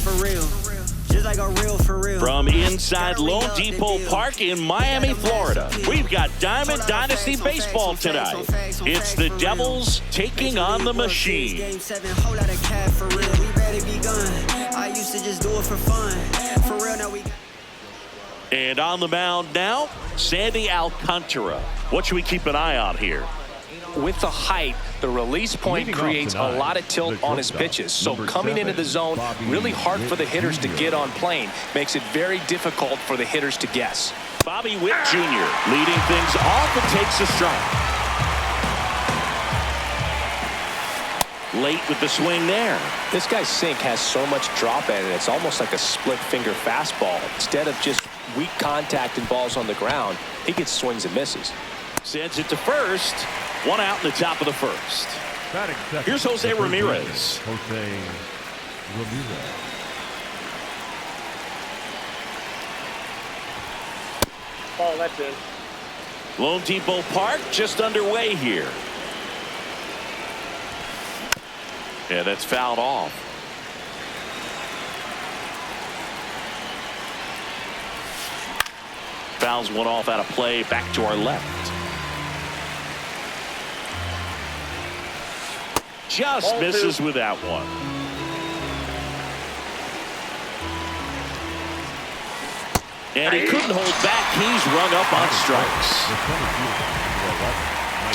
for real. Just like a real for real. From inside Lone Depot Park in Miami, Florida, we've got Diamond Dynasty Baseball tonight. It's the Devils taking on the Machine. Game 7, whole lot of cat for real. We ready to be gone. I used to just do it for fun. For real, now we got. And on the mound now, Sandy Alcantara. What should we keep an eye on here? With the height, the release point creates a lot of tilt on his pitches. So coming into the zone, really hard for the hitters to get on plane. Makes it very difficult for the hitters to guess. Bobby Witt Jr. leading things off and takes a strike. Late with the swing there. This guy's sink has so much drop in it. It's almost like a split finger fastball. Instead of just weak contact and balls on the ground, he gets swings and misses. Sends it to first. One out in the top of the first. Here's Jose Ramirez. Oh, that's it. Lone Depot Park just underway here. Yeah, that's fouled off. Fouls one off out of play, back to our left. Just misses with that one. And he couldn't hold back. He's rung up on strikes.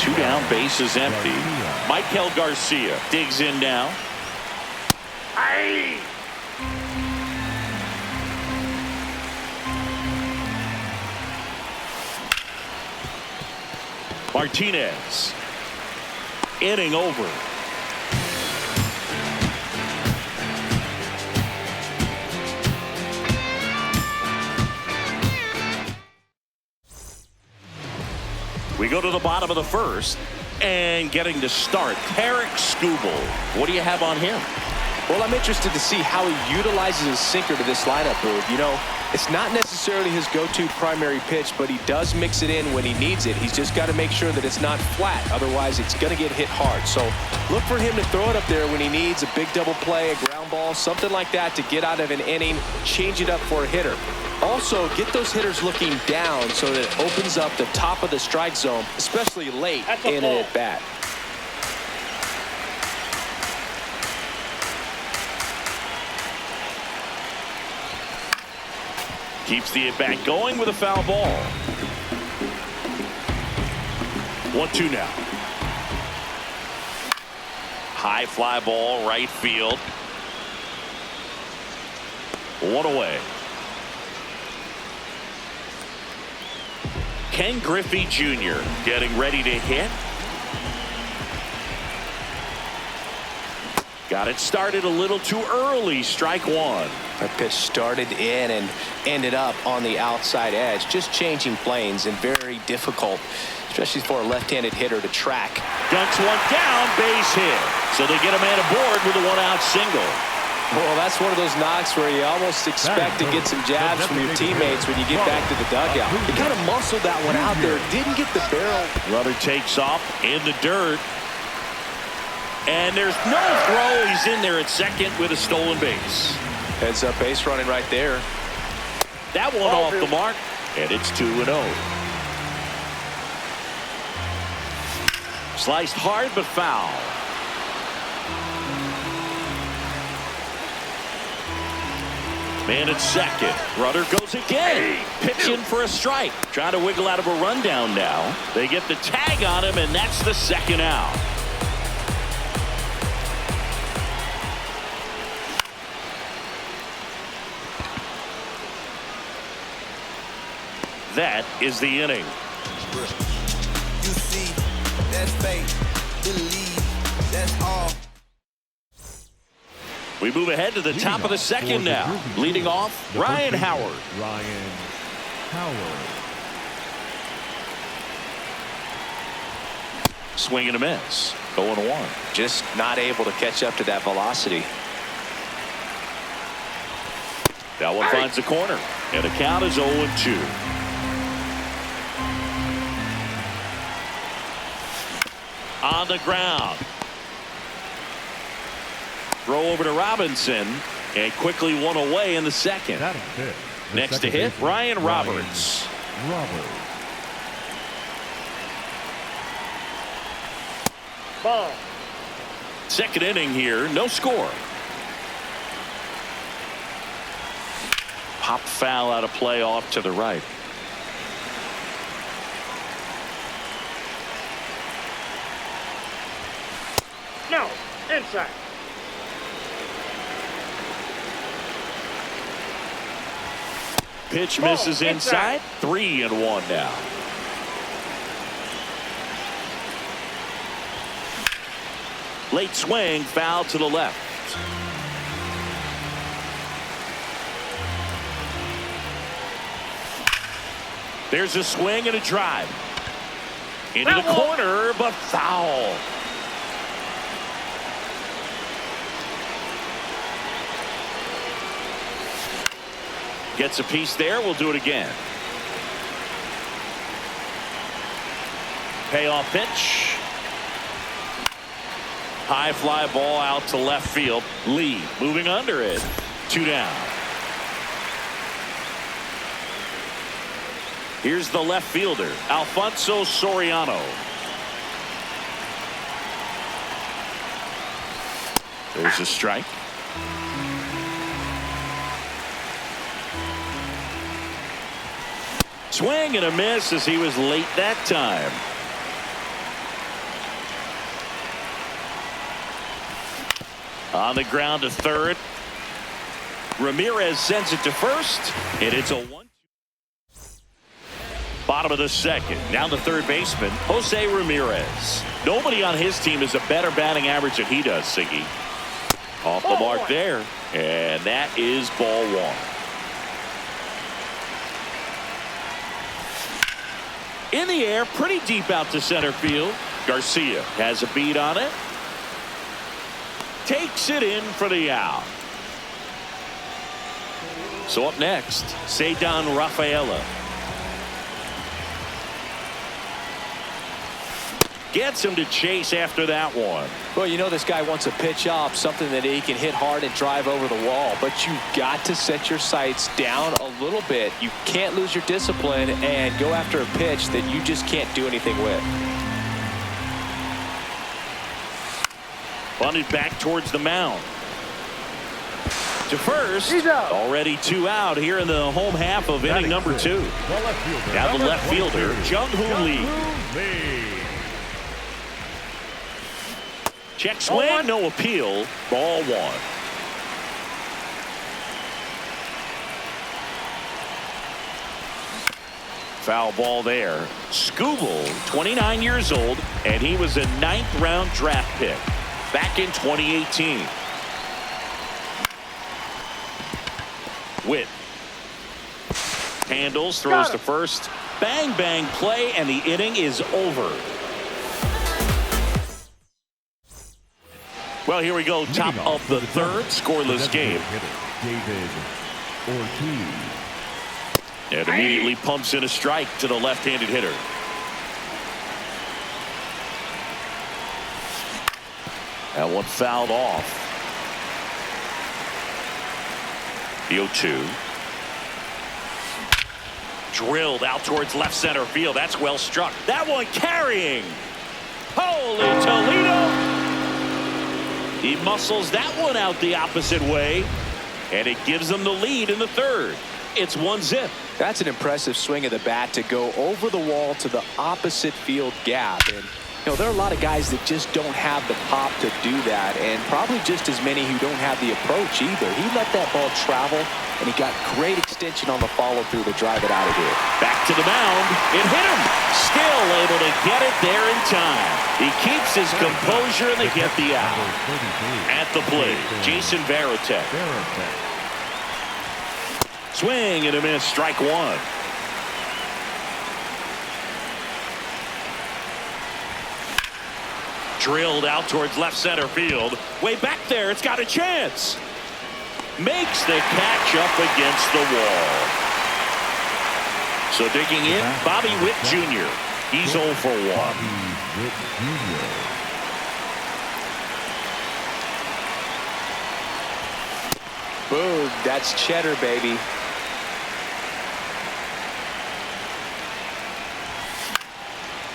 2 down, base is empty. Michael Garcia digs in now. Aye. Martinez. Inning over. We go to the bottom of the first, and getting to start, Tarik Skubal. What do you have on him? Well, I'm interested to see how he utilizes his sinker to this lineup, Boob. You know, it's not necessarily his go-to primary pitch, but he does mix it in when he needs it. He's just got to make sure that it's not flat. Otherwise, it's going to get hit hard. So look for him to throw it up there when he needs a big double play, a ground ball, something like that to get out of an inning, change it up for a hitter. Also, get those hitters looking down so that it opens up the top of the strike zone, especially late in an at-bat. Keeps the at-bat going with a foul ball. 1-2 now. High fly ball, right field. 1 away. Ken Griffey Jr. getting ready to hit. Got it started a little too early. Strike one. That pitch started in and ended up on the outside edge. Just changing planes and very difficult, especially for a left-handed hitter to track. Dunks one down, base hit. So they get a man aboard with a 1-out single. Well, that's one of those knocks where you almost expect to get some jabs from your teammates when you get back to the dugout. He kind of muscled that one out there. Didn't get the barrel. Runner takes off in the dirt. And there's no throw. He's in there at second with a stolen base. Heads up base running right there. That one off the mark. And it's 2-0. Sliced hard but foul. Man at second. Runner goes again. Pitch in for a strike. Trying to wiggle out of a rundown now. They get the tag on him, and that's the second out. That is the inning. You see, that's faith. Believe, that's all. We move ahead to the top of the second now. Leading off, Ryan Howard. Ryan Howard. Swing and a miss. 0-1. Just not able to catch up to that velocity. That one finds the corner. And the count is 0-2. On the ground. Throw over to Robinson. And quickly one away in the second. That'll hit. The Next to second hit, baseman, Ryan Roberts. Roberts. Ball. Second inning here, no score. Pop foul out of play off to the right. No. Inside. Pitch Ball misses inside. inside. 3-1 now. Late swing, foul to the left. There's a swing and a drive. Into the corner, but foul. Gets a piece there. We'll do it again. Payoff pitch. High fly ball out to left field. Lee moving under it. 2 down. Here's the left fielder, Alfonso Soriano. There's a strike. Swing and a miss as he was late that time. On the ground to third. Ramirez sends it to first, and it's a 1-2. Bottom of the second. Down to third baseman, Jose Ramirez. Nobody on his team has a better batting average than he does, Siggy. Off the mark there, and that is ball 1. In the air, pretty deep out to center field. Garcia has a beat on it. Takes it in for the out. So up next, Ceddanne Rafaela. Gets him to chase after that one. Well, you know this guy wants a pitch up, something that he can hit hard and drive over the wall. But you've got to set your sights down a little bit. You can't lose your discipline and go after a pitch that you just can't do anything with. Bunted back towards the mound. To first. Already 2 out here in the home half of inning number 2. Now the left fielder, Jung-Hoo Lee. Check swing, no appeal. Ball 1. Foul ball there. Skubal, 29 years old, and he was a 9th round draft pick back in 2018. Witt handles, throws to first. Bang, bang play, and the inning is over. Well, here we go. Top of the third, scoreless game. David Ortiz. And immediately pumps in a strike to the left-handed hitter. That one fouled off. The 0-2. Drilled out towards left center field. That's well struck. That one carrying. Holy Toledo. He muscles that one out the opposite way, and it gives them the lead in the third. It's 1-0. That's an impressive swing of the bat to go over the wall to the opposite field gap. And you know, there are a lot of guys that just don't have the pop to do that, and probably just as many who don't have the approach either. He let that ball travel, and he got great extension on the follow-through to drive it out of here. Back to the mound. It hit him. Still able to get it there in time. He keeps his composure, and they get the out. At the plate, Jason Varitek. Swing and a miss, strike 1. Drilled out towards left center field. Way back there, it's got a chance. Makes the catch up against the wall. So digging in, Bobby Witt Jr. He's 0 for 1. Bobby Witt Jr. Boom, that's cheddar, baby.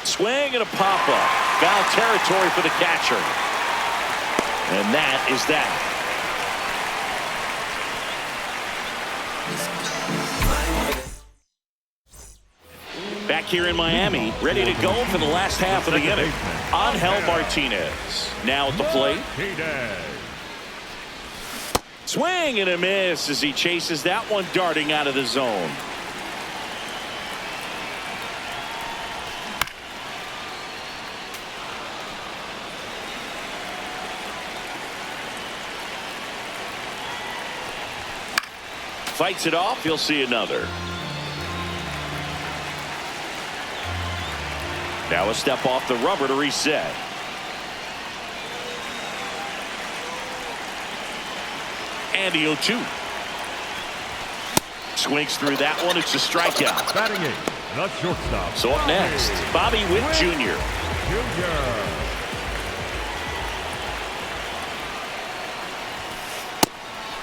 Swing and a pop-up. Foul territory for the catcher. And that is that. Back here in Miami, ready to go for the last half of the inning. Angel Martinez now at the plate. Swing and a miss as he chases that one darting out of the zone. Fights it off. You'll see another. Now a step off the rubber to reset. And the 0-2. Swings through that one. It's a strikeout. Batting eight, the shortstop. So up next, Bobby Witt Jr.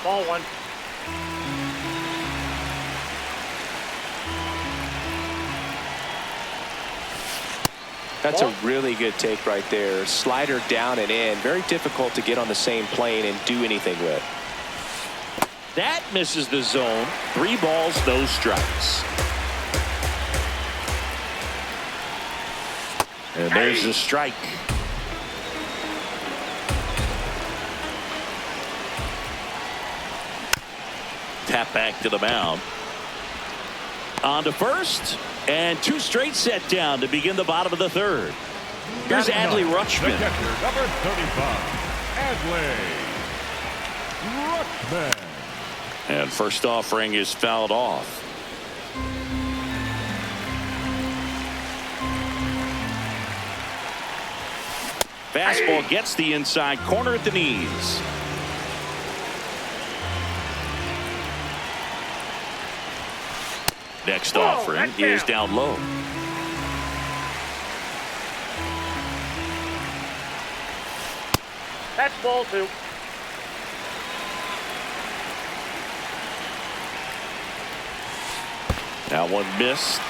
Ball one. That's a really good take right there. Slider down and in. Very difficult to get on the same plane and do anything with. That misses the zone. 3 balls, no strikes. And there's the strike. Tap back to the mound. On to first. And 2 straight set down to begin the bottom of the third. Here's Adley Rutschman. The catcher, number 35, Adley Rutschman. And first offering is fouled off. Fastball gets the inside corner at the knees. Next offering is down low. That's ball 2. Now one missed.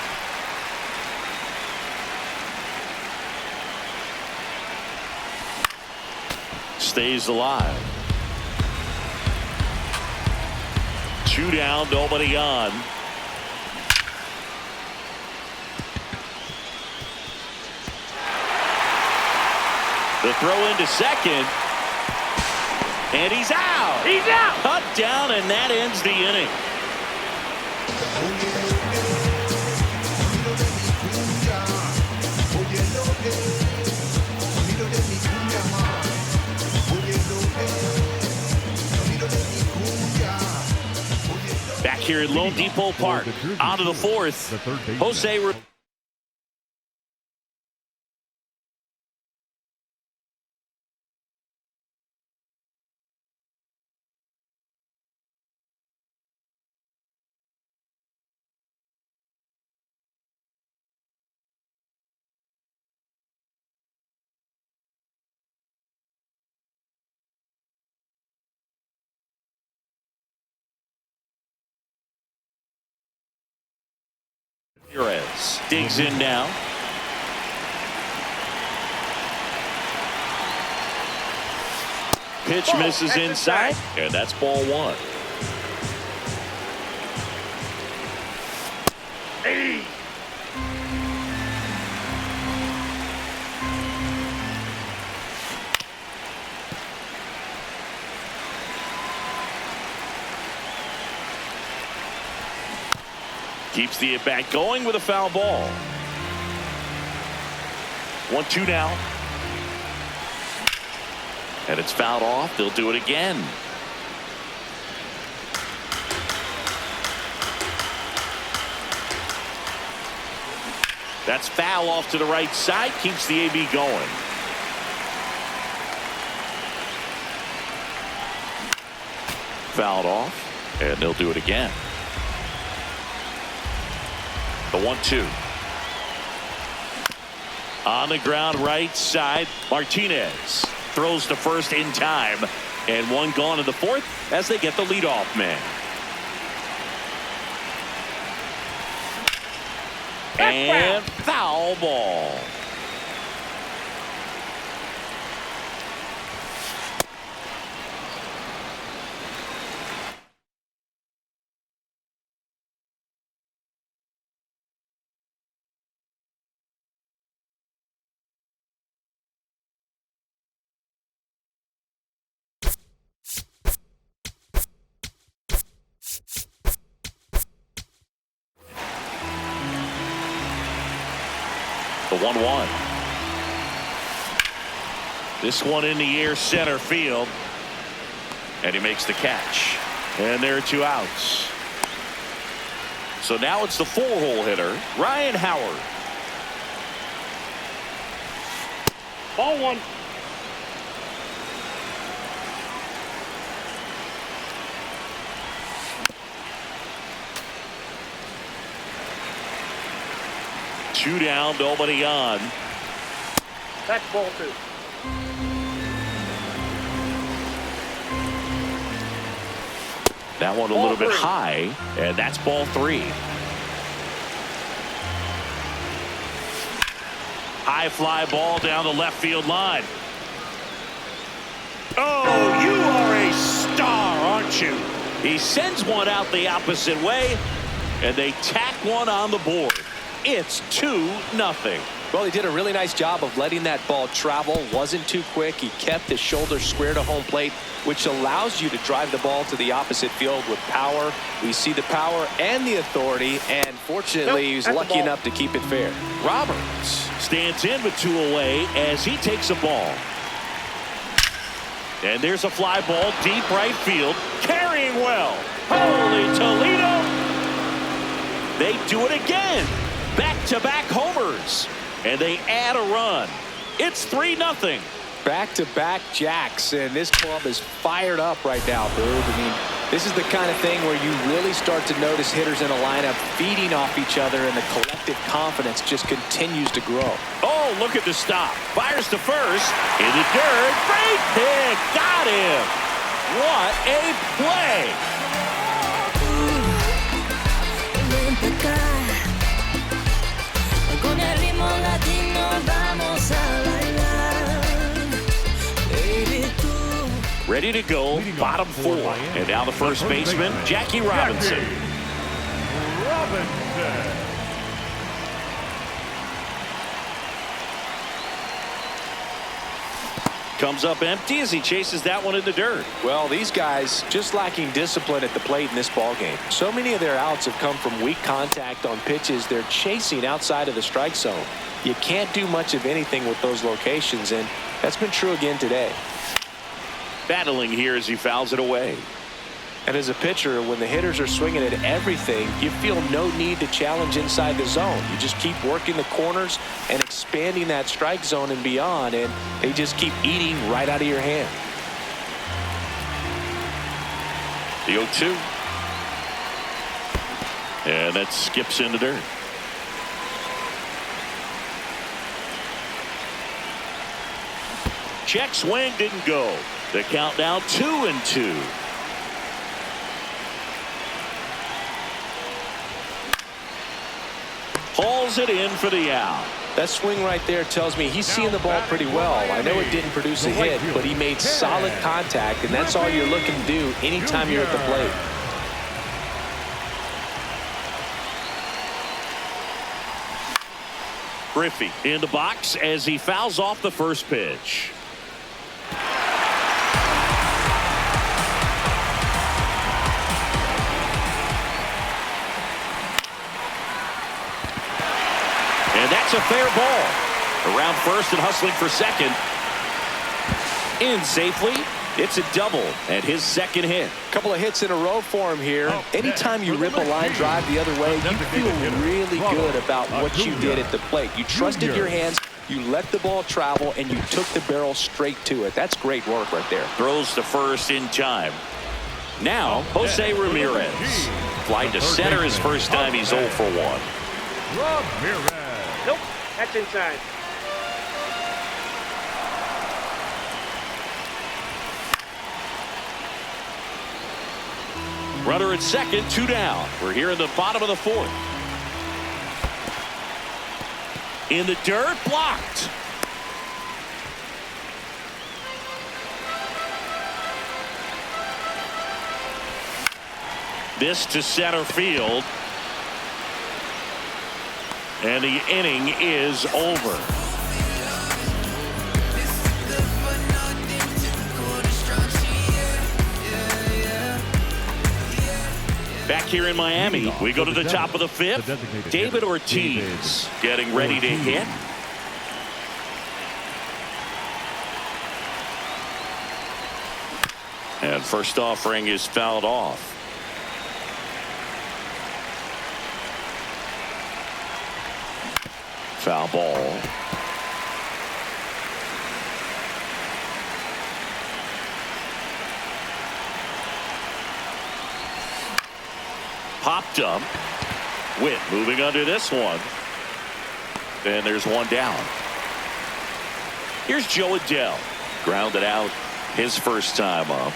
Stays alive. 2 down, nobody on. The throw into second. And he's out. He's out. Cut down, and that ends the inning. Back here at Lone Depot Park, out of the 4th, Jose. Ramirez digs in now. Pitch misses inside, and that's ball 1. Hey. Keeps the at-bat going with a foul ball. 1-2 now. And it's fouled off. They'll do it again. That's foul off to the right side. Keeps the AB going. Fouled off. And they'll do it again. The 1-2. On the ground right side. Martinez throws to first in time. And one gone in the fourth as they get the leadoff man. And foul ball. The 1-1. This one in the air center field. And he makes the catch. And there are 2 outs. So now it's the 4-hole hitter, Ryan Howard. Ball 1. Two down, nobody on. That's ball 2. That one a little bit high, and that's ball 3. High fly ball down the left field line. Oh, you are a star, aren't you? He sends one out the opposite way, and they tack one on the board. It's 2-0. Well, he did a really nice job of letting that ball travel. Wasn't too quick. He kept his shoulder square to home plate, which allows you to drive the ball to the opposite field with power. We see the power and the authority, and fortunately, he was lucky enough to keep it fair. Roberts stands in with 2 away as he takes a ball. And there's a fly ball deep right field, carrying well. Holy Toledo! They do it again. Back-to-back homers. And they add a run. It's 3-0. Back-to-back jacks, and this club is fired up right now, Boob. I mean, this is the kind of thing where you really start to notice hitters in a lineup feeding off each other, and the collective confidence just continues to grow. Oh, look at the stop. Fires to first. In the dirt. Great pick. Got him. What a play. Con el ritmo latino vamos a bailar, baby, tú. Ready to go, bottom 4. And now the first baseman, Jackie Robinson. Comes up empty as he chases that one in the dirt. Well, these guys just lacking discipline at the plate in this ball game. So many of their outs have come from weak contact on pitches they're chasing outside of the strike zone. You can't do much of anything with those locations, and that's been true again today. Battling here as he fouls it away. And as a pitcher, when the hitters are swinging at everything, you feel no need to challenge inside the zone. You just keep working the corners and expanding that strike zone and beyond, and they just keep eating right out of your hand. The 0-2. And that skips in the dirt. Check swing didn't go. The count now 2-2. Hauls it in for the out. That swing right there tells me he's seeing the ball pretty well. I know it didn't produce a hit, but he made solid contact, and that's all you're looking to do anytime you're at the plate. Griffey in the box as he fouls off the first pitch. And that's a fair ball. Around first and hustling for second. In safely. It's a double and his second hit. Couple of hits in a row for him here. Anytime you rip a line drive the other way, you feel really good about what you did at the plate. You trusted your hands, you let the ball travel, and you took the barrel straight to it. That's great work right there. Throws to first in time. Now, Jose Ramirez. Fly to center his first time he's 0 for 1. Ramirez. Nope, that's inside. Runner at second, 2 down. We're here in the bottom of the 4th. In the dirt, blocked. This to center field. And the inning is over. Back here in Miami, we go to the top of the 5th. David Ortiz getting ready to hit. And first offering is fouled off. Foul ball. Popped up. Witt moving under this one. And there's one down. Here's Joe Adele. Grounded out his first time up.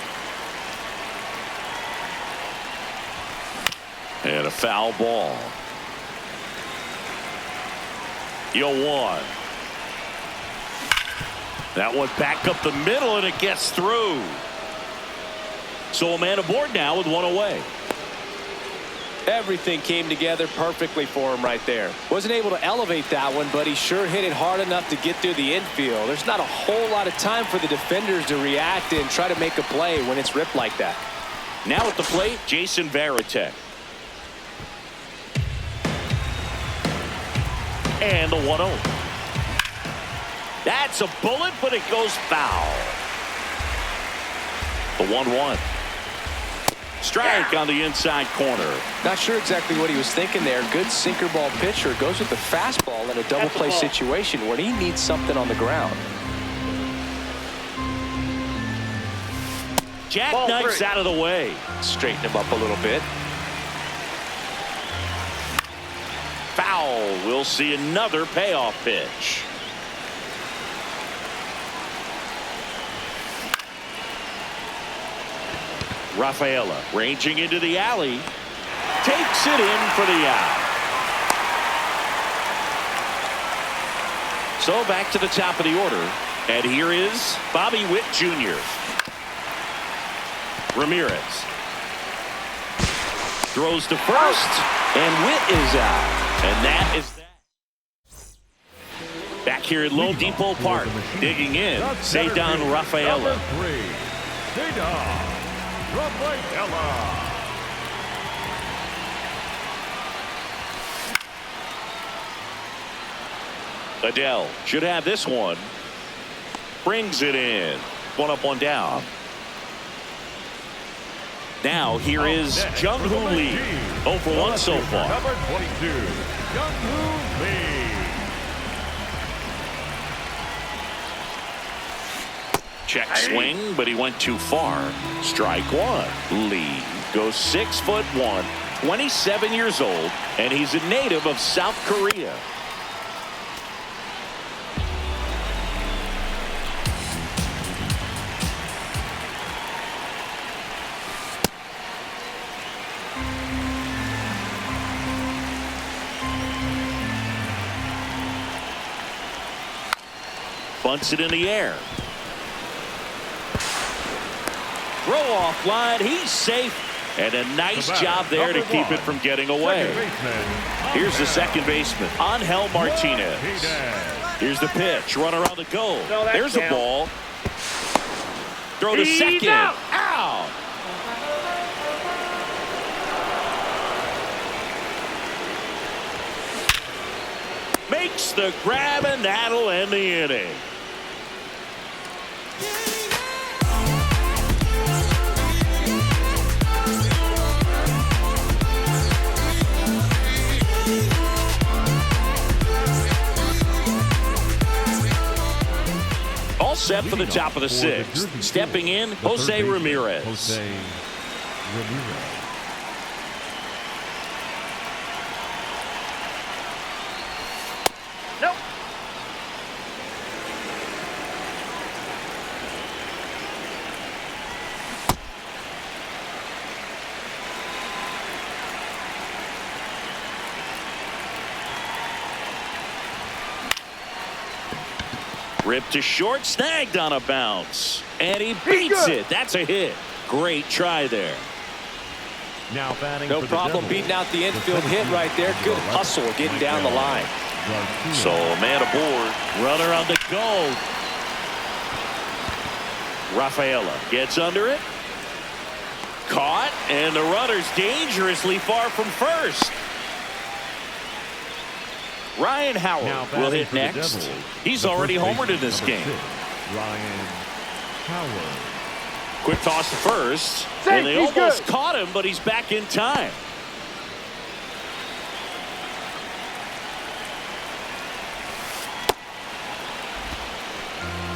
And a foul ball. 0-1. That one back up the middle, and it gets through. So a man aboard now with one away. Everything came together perfectly for him right there. Wasn't able to elevate that one, but he sure hit it hard enough to get through the infield. There's not a whole lot of time for the defenders to react and try to make a play when it's ripped like that. Now at the plate, Jason Varitek. And the 1-0. That's a bullet, but it goes foul. The 1-1. Strike on the inside corner. Not sure exactly what he was thinking there. Good sinker ball pitcher goes with the fastball in a double play situation when he needs something on the ground. Jackknifes out of the way. Straighten him up a little bit. Foul. We'll see another payoff pitch. Rafaela ranging into the alley. Takes it in for the out. So back to the top of the order. And here is Bobby Witt Jr. Ramirez throws to first, and Witt is out. And that is that. Back here at Lone Depot Park, digging in, Cedar Rafaela. Adele should have this one. Brings it in. 1 up, 1 down. Now here is Jung-Hoo Lee. 0 for 1 so far. Number 22, Jung-Hoo Lee. Check swing, but he went too far. Strike 1. Lee goes 6'1", 27 years old, and he's a native of South Korea. Bunts it in the air. Throw off line. He's safe. And a nice job there to keep it from getting away. Here's the second baseman, Angel Martinez. Here's the pitch. Runner on the go. There's a ball. Throw to second. Out. Makes the grab, and that'll end the inning. All set for the top of the 6th. Stepping in, Jose Ramirez. Nope. Ripped to short, snagged on a bounce. And he beats it. That's a hit. Great try there. Now batting No for the problem Devils, beating out the infield hit right there. Good hustle getting down the line. So a man aboard. Runner on the go. Rafaela gets under it. Caught, and the runner's dangerously far from first. Ryan Howard Now will batting hit for the next. Devils, He's the already first homered in baseman, this number game. 6, Ryan Howard. Quick toss to first. And they almost caught him, but he's back in time.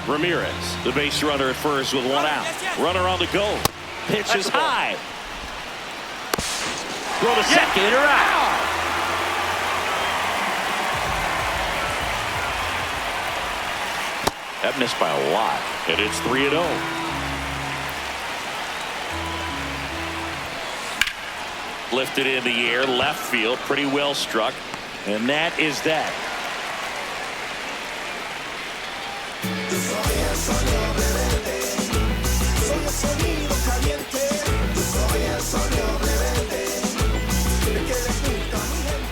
Ramirez, the base runner at first with one out. Runner on the go. Pitch is high. Throw to second or out. That missed by a lot. And it's 3-0. Lifted in the air, left field, pretty well struck. And that is that.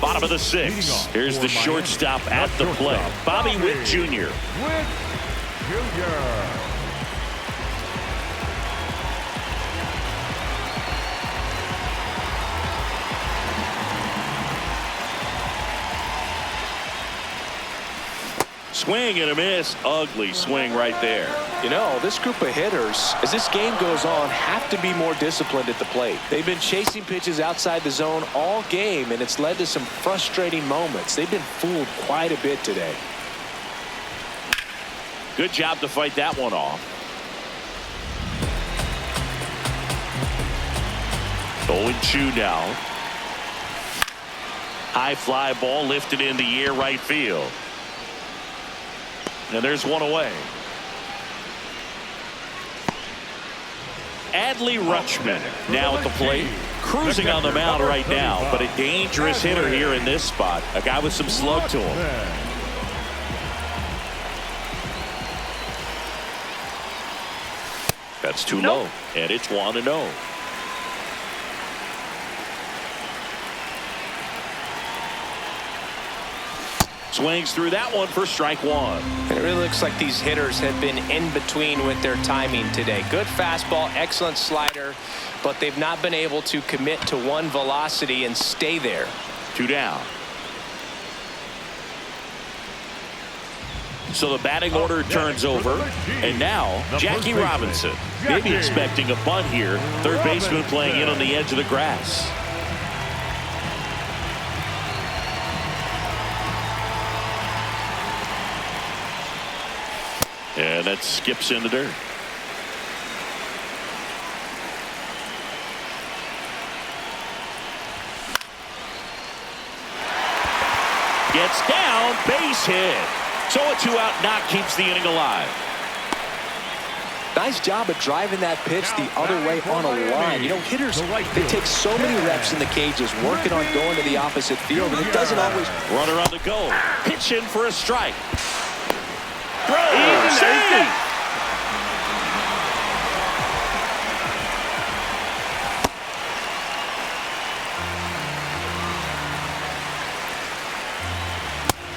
Bottom of the 6th. Here's the shortstop at the plate. Bobby Witt Jr. Witt Jr. Swing and a miss. Ugly swing right there. You know, this group of hitters, as this game goes on, have to be more disciplined at the plate. They've been chasing pitches outside the zone all game, and it's led to some frustrating moments. They've been fooled quite a bit today. Good job to fight that one off. 0-2 now. High fly ball lifted in the air right field. And there's one away. Adley Rutschman now at the plate. Cruising on the mound right now, but a dangerous hitter here in this spot. A guy with some slug to him. That's too low, and it's 1-0. Swings through that one for strike one. It really looks like these hitters have been in between with their timing today. Good fastball, excellent slider, but they've not been able to commit to one velocity and stay there. 2 down. So the batting order turns over, and now Jackie Robinson. Maybe expecting a bunt here. Third baseman playing in on the edge of the grass. And that skips in the dirt. Gets down, base hit. So a 2-out knock keeps the inning alive. Nice job of driving that pitch the other way on a line. You know, hitters, they take so many reps in the cages working on going to the opposite field, and it doesn't always. Runner on the go. Pitch in for a strike. Throw. Save.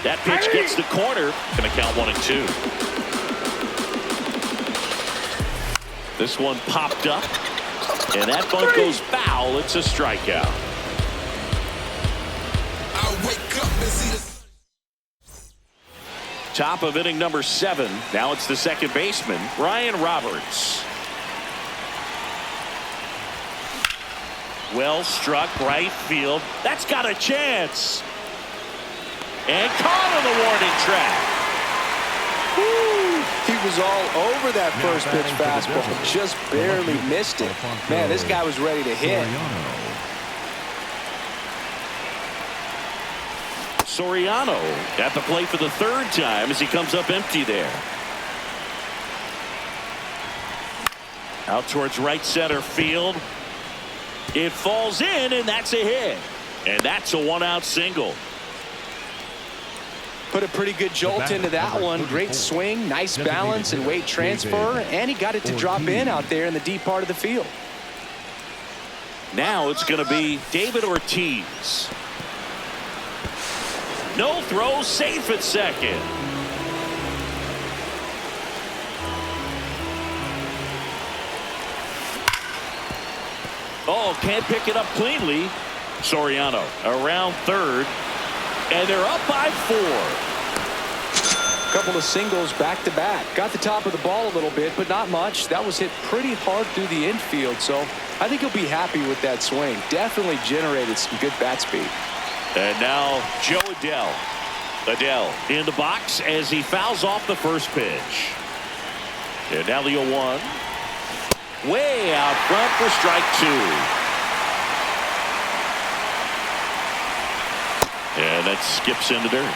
That pitch gets the corner. Gonna count 1-2. This one popped up, and that bunt goes foul. It's a strikeout. I wake up and see the Top of inning number 7. Now it's the second baseman, Ryan Roberts. Well struck right field. That's got a chance. And caught on the warning track. Woo! He was all over that first pitch fastball. Just barely missed it. Man, this guy was ready to hit. Soriano at the plate for the third time as he comes up empty there. Out towards right center field. It falls in, and that's a hit. And that's a 1-out single. Put a pretty good jolt into that one. Great swing, nice balance and weight transfer, and he got it to drop in out there in the deep part of the field. Now it's going to be David Ortiz. No throw, safe at second. Oh, can't pick it up cleanly. Soriano around third, and they're up by 4. Couple of singles back to back. Got the top of the ball a little bit, but not much. That was hit pretty hard through the infield, so I think he'll be happy with that swing. Definitely generated some good bat speed. And now Joe Adell. Adell in the box as he fouls off the first pitch. And now the 0-1. Way out front for strike 2. And that skips into dirt.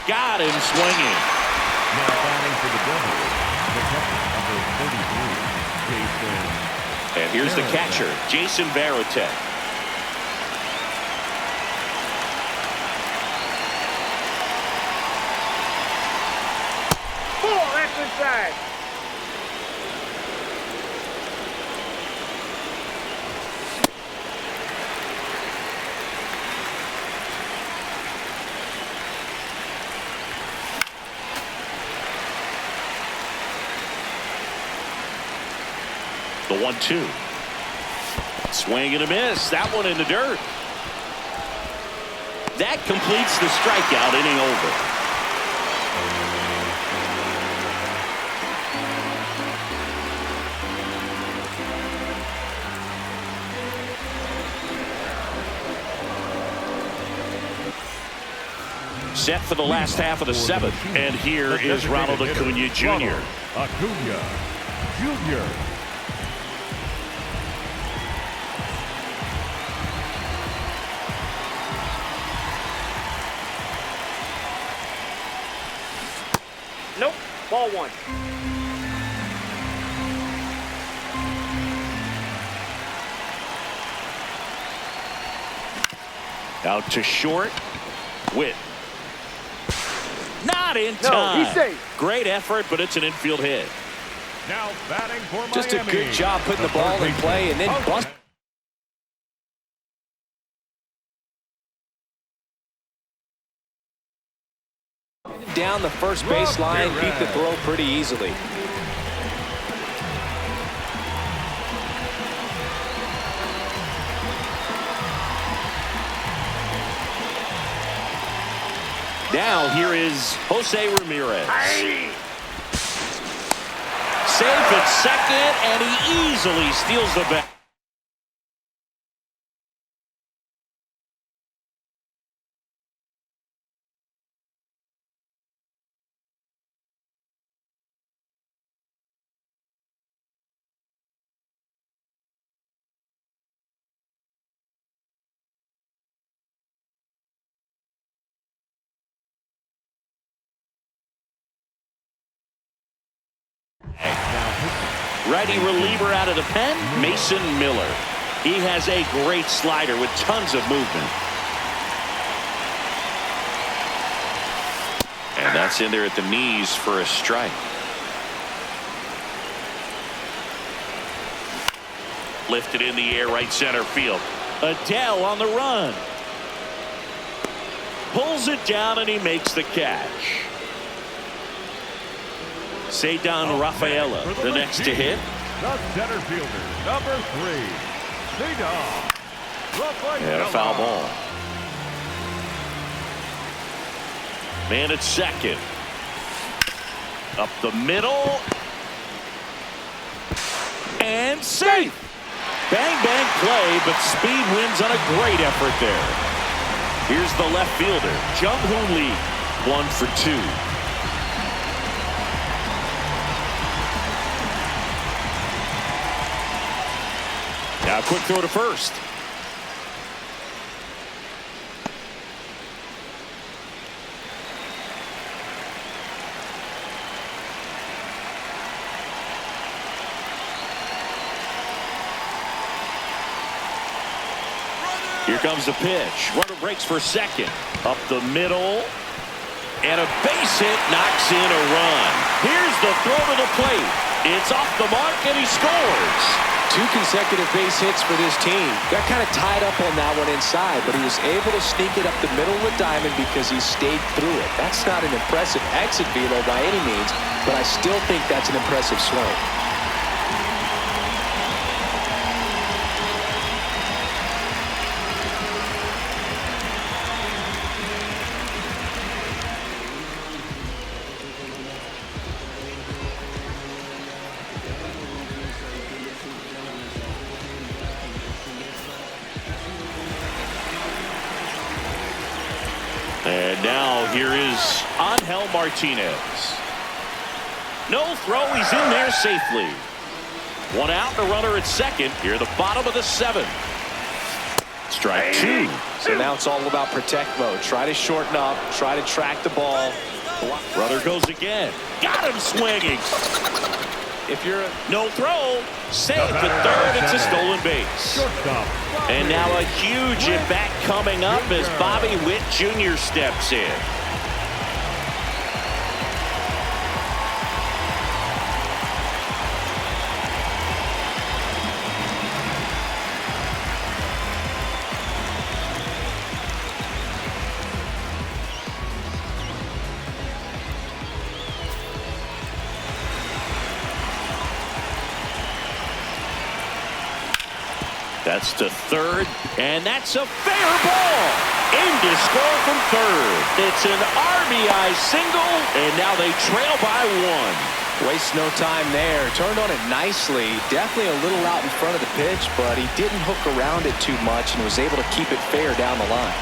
Got him swinging. Now batting for the Devils, the catcher, number 33, Jason. And here's the catcher, Jason Varitek. Full, that's inside. The 1-2. Swing and a miss. That one in the dirt. That completes the strikeout, inning over. Set for the last half of the 7th. And here is Ronald Acuna Jr. Acuna Jr. Nope. Ball 1. Out to short. Witt. Not in No, time. he's safe. Great effort, but it's an infield hit. Now batting for Miami. Just a good job putting the ball in play and then bust. Down the first baseline, beat the throw pretty easily. Now here is Jose Ramirez. Aye. Safe at second, and he easily steals the bat. Righty reliever out of the pen, Mason Miller. He has a great slider with tons of movement. And that's in there at the knees for a strike. Lifted in the air, right center field. Adell on the run. Pulls it down and he makes the catch. Cedar Rafaela, the next to hit. The center fielder, number 3, Cedar Rafaela. And a foul ball. Man at second. Up the middle. And safe. Bang, bang play, but speed wins on a great effort there. Here's the left fielder, Jung-Hoon Lee, 1 for 2. Now quick throw to first. Here comes the pitch. Runner breaks for second. Up the middle. And a base hit knocks in a run. Here's the throw to the plate. It's off the mark, and he scores. 2 consecutive base hits for this team. Got kind of tied up on that one inside, but he was able to sneak it up the middle of the diamond because he stayed through it. That's not an impressive exit velo by any means, but I still think that's an impressive swing. And now here is Angel Martinez. No throw. He's in there safely. 1 out, and a runner at second. Here, the bottom of the 7th. Strike 2. So now it's all about protect mode. Try to shorten up. Try to track the ball. Runner goes again. Got him swinging. If you're no throw, safe at third. It's a stolen base. And now a huge at-bat coming up as Bobby Witt Jr. steps in. That's to third, and that's a fair ball. In to score from third. It's an RBI single, and now they trail by 1. Waste no time there. Turned on it nicely. Definitely a little out in front of the pitch, but he didn't hook around it too much and was able to keep it fair down the line.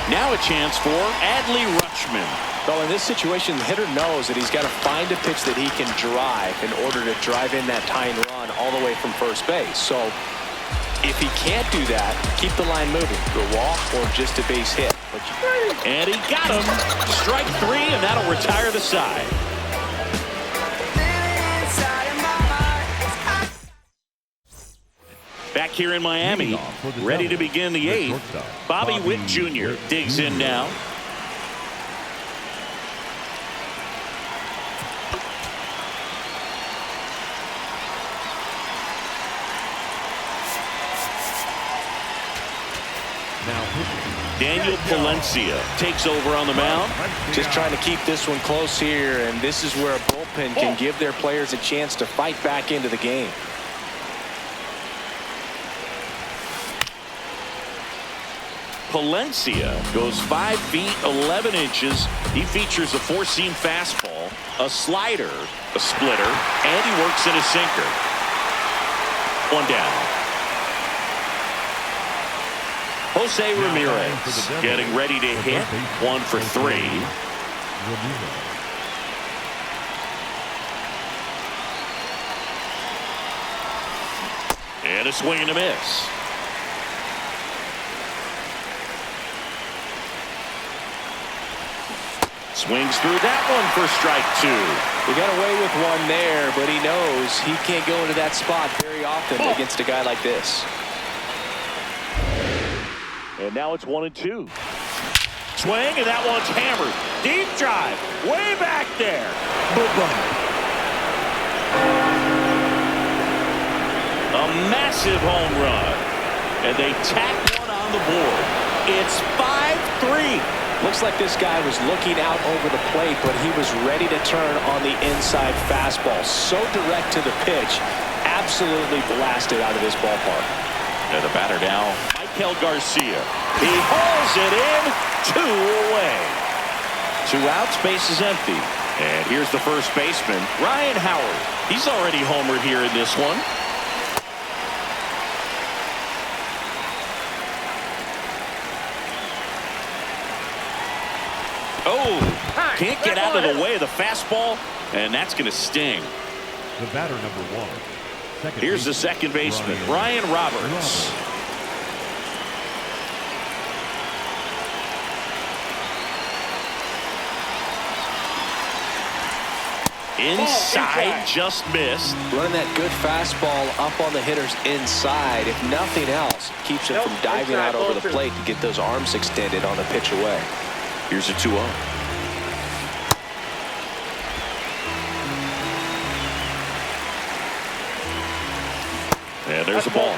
Now a chance for Adley Rutschman. Well, in this situation, the hitter knows that he's got to find a pitch that he can drive in order to drive in that tying run all the way from first base. So if he can't do that, keep the line moving. A walk or just a base hit. And he got him. Strike 3, and that'll retire the side. Back here in Miami, ready to begin the 8th. Bobby Witt Jr. digs in now. Daniel Palencia takes over on the mound. Just trying to keep this one close here, and this is where a bullpen can give their players a chance to fight back into the game. Palencia goes 5 feet 11 inches. He features a 4-seam fastball, a slider, a splitter, and he works in a sinker. 1 down. Jose Ramirez getting ready to hit. 1 for 3. And a swing and a miss. Swings through that one for strike 2. He got away with one there, but he knows he can't go into that spot very often against a guy like this. And now it's 1 and 2. Swing, and that one's hammered. Deep drive, way back there. Boom. A massive home run. And they tack one on the board. It's 5-3. Looks like this guy was looking out over the plate, but he was ready to turn on the inside fastball. So direct to the pitch. Absolutely blasted out of this ballpark. And the batter now, Michael Garcia. He hauls it in. 2 away. 2 outs, base is empty. And here's the first baseman, Ryan Howard. He's already homered here in this one. Oh, can't get out of the way of the fastball, and that's going to sting. The batter number 1. Here's the second baseman, Ryan Roberts. Inside, just missed. Running that good fastball up on the hitter's inside. If nothing else, keeps him from diving out over the plate to get those arms extended on the pitch away. Here's a 2-0. And there's a ball.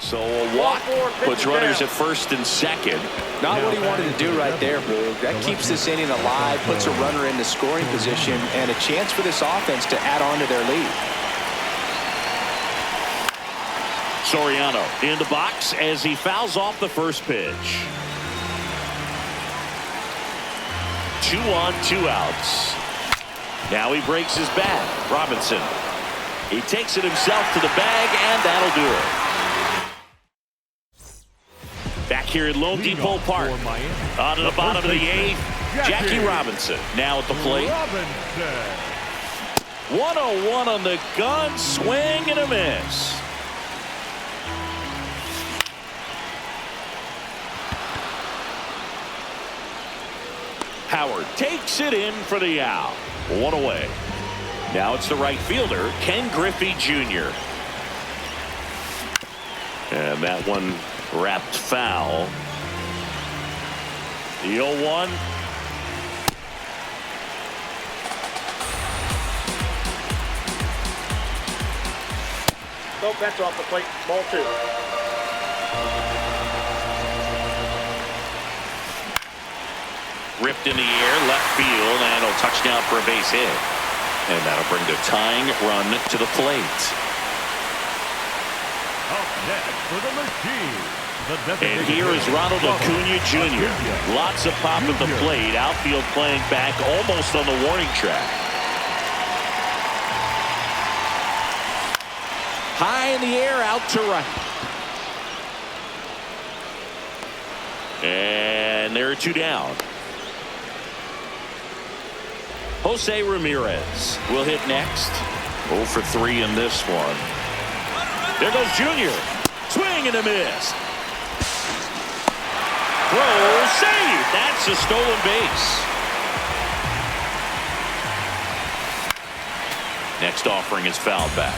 So a walk puts runners at first and second. Not what he wanted to do right there, Boog. That keeps this inning alive, puts a runner into scoring position, and a chance for this offense to add on to their lead. Soriano in the box as he fouls off the first pitch. 2 on, 2 outs. Now he breaks his bat. Robinson. He takes it himself to the bag, and that'll do it. Back here at Lone Depot Park. On to the bottom of the 8th. Jackie Robinson now at the plate. 1-0-1 on the gun. Swing and a miss. Howard takes it in for the out. 1 away. Now it's the right fielder, Ken Griffey Jr. And that one wrapped foul. The 0-1. Nope, that's off the plate. Ball 2. Ripped in the air, left field, and a touchdown for a base hit. And that'll bring the tying run to the plate. Up next for the machine. And here is Ronald Acuna Jr. Lots of pop at the plate. Outfield playing back almost on the warning track. High in the air, out to right. And there are 2 down. Jose Ramirez will hit next. 0 for 3 in this one. There goes Junior. Swing and a miss. Throw, save. That's a stolen base. Next offering is fouled back.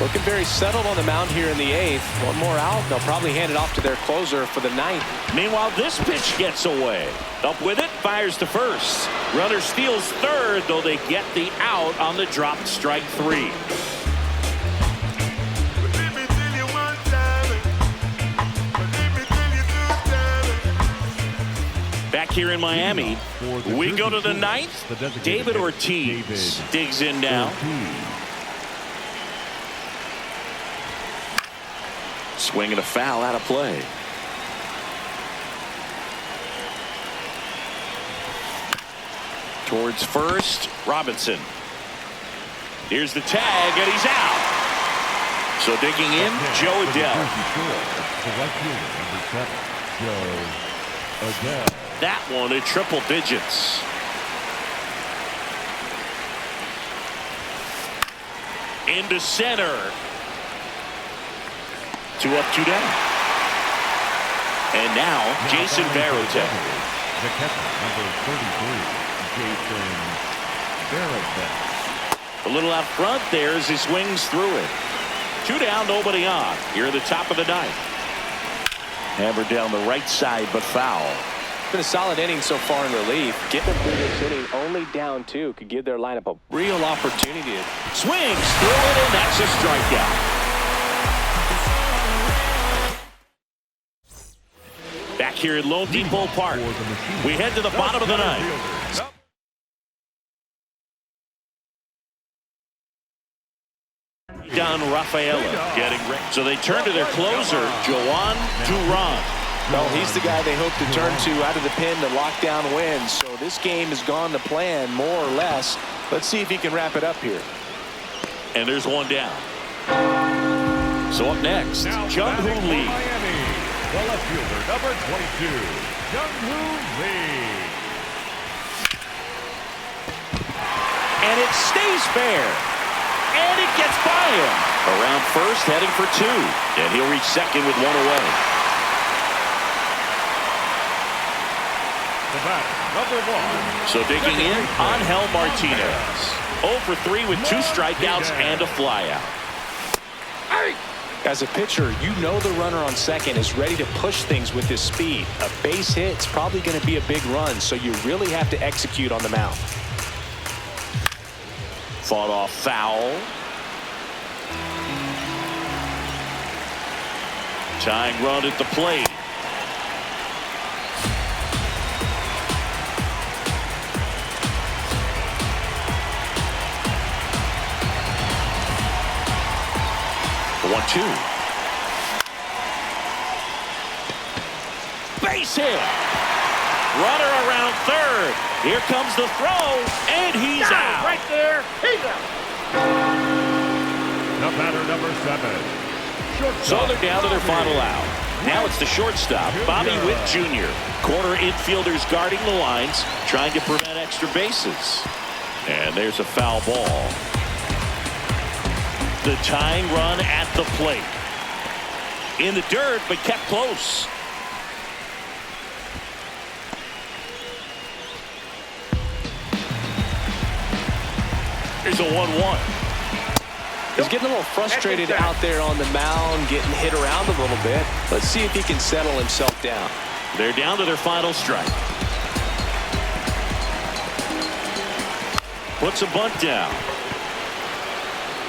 Looking very settled on the mound here in the 8th. One more out. They'll probably hand it off to their closer for the 9th. Meanwhile, this pitch gets away. Up with it, fires to first. Runner steals third, though they get the out on the dropped strike 3. Back here in Miami, we go to the 9th. David Ortiz digs in now. Swing and a foul out of play. Towards first, Robinson. Here's the tag, and he's out. So digging in, Joe Adele. That one in triple digits. Into center. 2 up, 2 down. And now Jason Varitek. The catcher, number 33, Jason Varitek. A little out front there as he swings through it. 2 down, nobody on. Here at the top of the 9th. Hammered down the right side, but foul. Been a solid inning so far in relief. Getting them through this inning only down 2 could give their lineup a real opportunity. Swings through it, and that's a strikeout. Back here at Lone Depot Park, we head to the bottom of the 9th. Don Rafaela getting ready. So they turn to their closer, Joan Duran. Well, he's the guy they hope to turn to out of the pen to lock down wins. So this game has gone to plan, more or less. Let's see if he can wrap it up here. And there's 1 down. So up next, Jung-Hoo Lee. The left fielder, number 22, Jung-Hoo Lee. And it stays fair. And it gets by him. Around first, heading for 2. And he'll reach second with 1 away. the bat, number 1. So digging in, Angel Martinez. 0 for 3 with 2 strikeouts and a flyout. As a pitcher, you know the runner on second is ready to push things with his speed. A base hit's probably going to be a big run, so you really have to execute on the mound. Fought off foul. Tying run at the plate. The 1-2. Base hit. Runner around third. Here comes the throw, and he's out. Right there. He's out. The batter, number 7. So they're down to their final out. Now it's the shortstop, Bobby Witt Jr. Corner infielders guarding the lines, trying to prevent extra bases. And there's a foul ball. The tying run at the plate. In the dirt, but kept close. Here's a 1-1. He's getting a little frustrated out there on the mound, getting hit around a little bit. Let's see if he can settle himself down. They're down to their final strike. Puts a bunt down.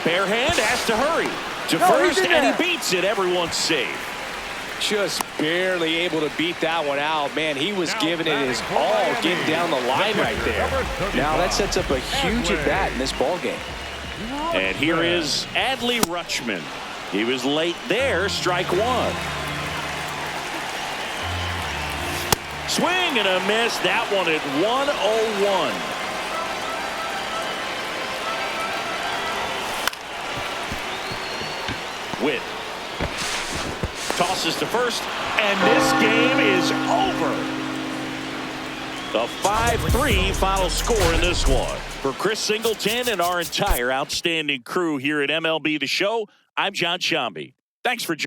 Bare hand has to hurry to first, and he beats it. Everyone's safe. Just barely able to beat that one out. Man, he was giving it his all, getting down the line right there. Now that sets up a huge at-bat in this ballgame. And here is Adley Rutschman. He was late there, strike 1. Swing and a miss. That one at 101. Witt tosses to first, and this game is over. The 5-3 final score in this one. For Chris Singleton and our entire outstanding crew here at MLB The Show, I'm John Shambi. Thanks for joining.